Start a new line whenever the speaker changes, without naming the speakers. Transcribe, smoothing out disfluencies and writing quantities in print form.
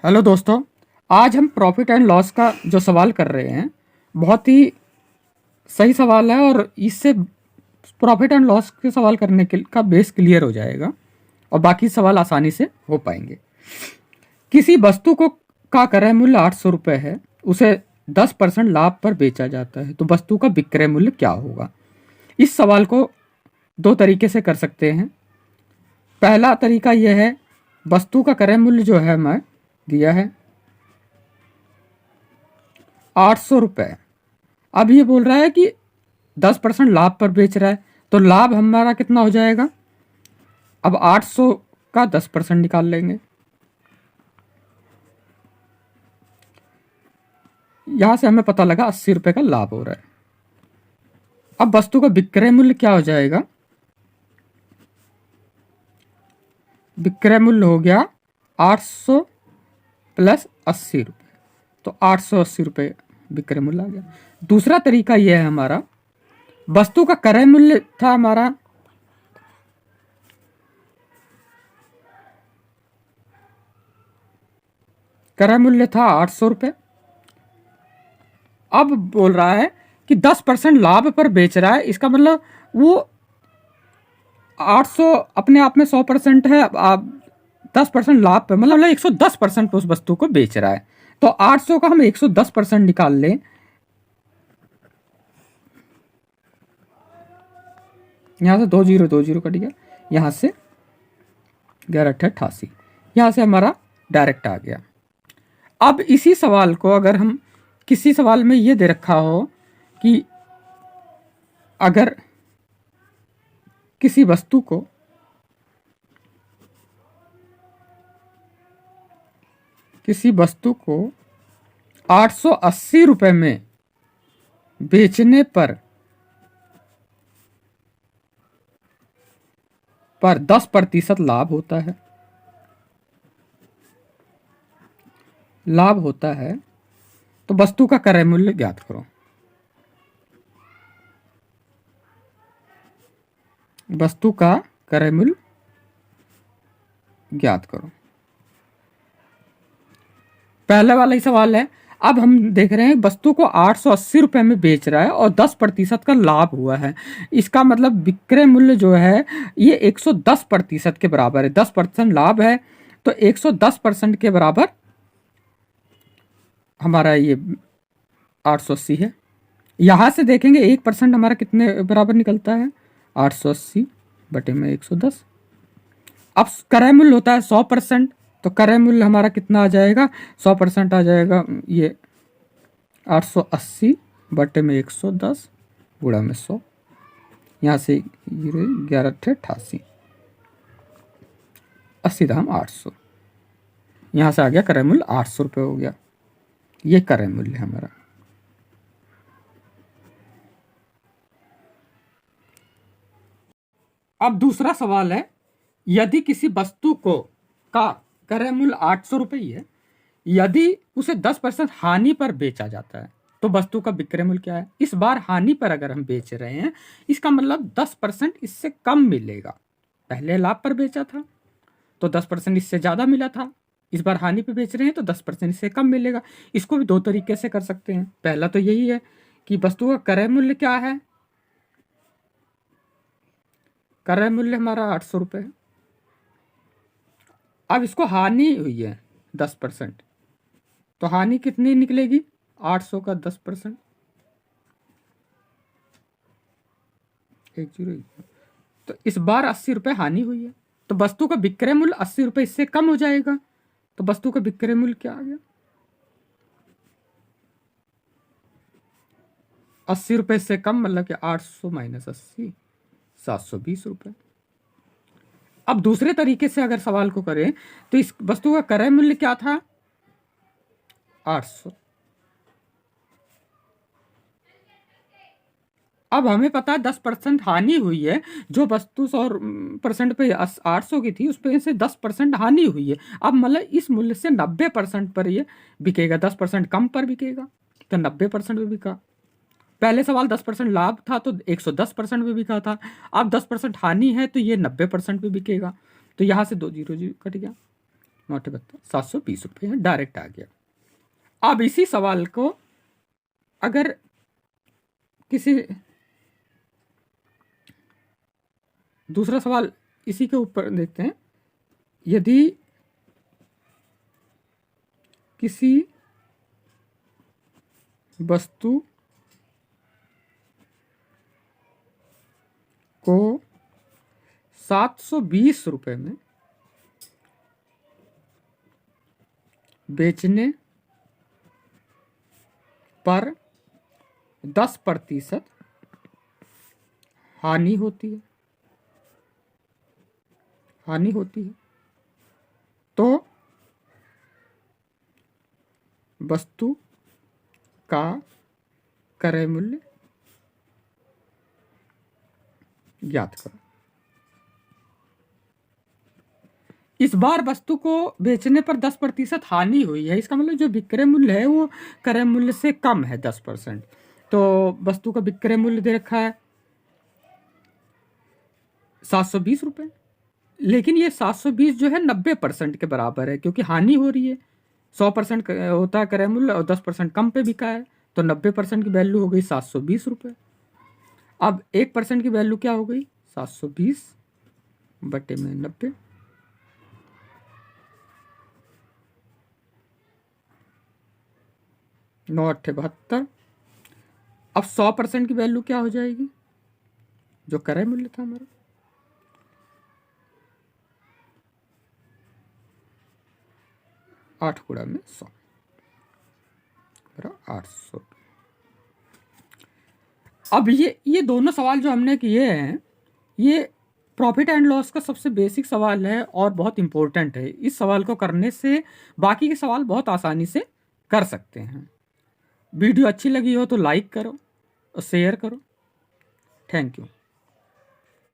Hello दोस्तों। आज हम प्रॉफिट एंड लॉस का जो सवाल कर रहे हैं बहुत ही सही सवाल है और इससे प्रॉफिट एंड लॉस के सवाल करने के का बेस क्लियर हो जाएगा और बाकी सवाल आसानी से हो पाएंगे। किसी वस्तु को का क्रय मूल्य 800 रुपये है, उसे 10% लाभ पर बेचा जाता है, तो वस्तु का विक्रय मूल्य क्या होगा। इस सवाल को दो तरीके से कर सकते हैं। पहला तरीका यह है, वस्तु का क्रय मूल्य जो है मैं दिया है 800 रुपये। अब ये बोल रहा है कि 10% लाभ पर बेच रहा है, तो लाभ हमारा कितना हो जाएगा। अब 800 का 10% निकाल लेंगे। यहां से हमें पता लगा 80 रुपये का लाभ हो रहा है। अब वस्तु का विक्रय मूल्य क्या हो जाएगा। विक्रय मूल्य हो गया 800 प्लस 80 रुपये, तो 880 रुपये विक्रय मूल्य आ गया। दूसरा तरीका यह है, हमारा वस्तु का क्रय मूल्य था, हमारा क्रय मूल्य था 800 रुपये। अब बोल रहा है कि 10% लाभ पर बेच रहा है, इसका मतलब वो 800 अपने आप में 100% है। अब 10% लाभ पे मतलब 110% पे उस वस्तु को बेच रहा है, तो 800 का हम 110% निकाल लें। यहां से 20 कट गया, यहां से 11/88, यहां से हमारा डायरेक्ट आ गया। अब इसी सवाल को अगर हम किसी सवाल में ये दे रखा हो कि अगर किसी वस्तु को किसी वस्तु को 880 रुपये में बेचने पर 10% लाभ होता है, तो वस्तु का क्रय मूल्य ज्ञात करो। वस्तु का क्रय मूल्य ज्ञात करो। पहले वाला ही सवाल है। अब हम देख रहे हैं वस्तु को 880 रुपये में बेच रहा है और 10% का लाभ हुआ है। इसका मतलब विक्रय मूल्य जो है ये 110% के बराबर है। 10% लाभ है तो 110% के बराबर हमारा ये 880 है। यहां से देखेंगे 1% हमारा कितने बराबर निकलता है, 880 बटे में 110। अब क्रय मूल्य होता है 100%, तो क्रय मूल्य हमारा कितना आ जाएगा, 100% आ जाएगा ये 880 बटे में 110 गुणा में 100, यहाँ से 11/88, 80 दाम 800, यहाँ से आ गया क्रय मूल्य 800 रुपये हो गया। ये क्रय मूल्य है हमारा। अब दूसरा सवाल है, यदि किसी वस्तु को का क्रय मूल्य 800 रुपये ही है, यदि उसे 10% हानि पर बेचा जाता है, तो वस्तु का विक्रय मूल्य क्या है। इस बार हानि पर अगर हम बेच रहे हैं, इसका मतलब 10% इससे कम मिलेगा। पहले लाभ पर बेचा था तो 10% इससे ज्यादा मिला था, इस बार हानि पे बेच रहे हैं तो 10% इससे कम मिलेगा। इसको भी दो तरीके से कर सकते हैं। पहला तो यही है कि वस्तु का क्रय मूल्य क्या है, क्रय मूल्य हमारा 800 रुपये है। अब इसको हानि हुई है 10%, तो हानि कितनी निकलेगी, 800 का 10%, 10, तो इस बार 80 रुपये हानि हुई है, तो वस्तु का विक्रय मूल्य 80 रुपये इससे कम हो जाएगा। तो वस्तु का विक्रय मूल्य क्या आ गया, 80 रुपये से कम मतलब कि 800 माइनस 80, 720 रुपये। अब दूसरे तरीके से अगर सवाल को करें तो इस वस्तु का क्रय मूल्य क्या था, 800। अब हमें पता है 10% हानि हुई है। जो वस्तु 100% पे 800 की थी, उस पे से 10% हानि हुई है। अब मतलब इस मूल्य से 90% पर ये बिकेगा, 10% कम पर बिकेगा, तो 90% पे बिका। पहले सवाल 10% लाभ था तो 110% पे बिका था। अब 10% हानि है तो ये 90% पे बिकेगा। तो यहाँ से 2 जीरो कट गया। 9×72 720 रुपये डायरेक्ट आ गया। अब इसी सवाल को अगर किसी दूसरा सवाल इसी के ऊपर देखते हैं। यदि किसी वस्तु को 720 रुपये में बेचने पर 10% हानि होती है तो वस्तु का क्रय मूल्य ज्ञात करो। इस बार वस्तु को बेचने पर 10% हानि हुई है, इसका मतलब जो विक्रय मूल्य है वो क्रय मूल्य से कम है 10%। तो वस्तु का विक्रय मूल्य दे रखा है 720 रुपये, लेकिन ये 720 जो है 90% के बराबर है, क्योंकि हानि हो रही है। 100% होता है क्रय मूल्य और 10% कम पे बिका है, तो 90% की वैल्यू हो गई 720 रुपये। अब 1% की वैल्यू क्या हो गई 720 बटे में 90। नौ 72। अब 100% की वैल्यू क्या हो जाएगी, जो क्रय मूल्य था हमारा, 8 गुणा में 100 800। अब ये दोनों सवाल जो हमने किए हैं, ये प्रॉफिट एंड लॉस का सबसे बेसिक सवाल है और बहुत इंपॉर्टेंट है। इस सवाल को करने से बाकी के सवाल बहुत आसानी से कर सकते हैं। वीडियो अच्छी लगी हो तो लाइक करो और शेयर करो। Thank you.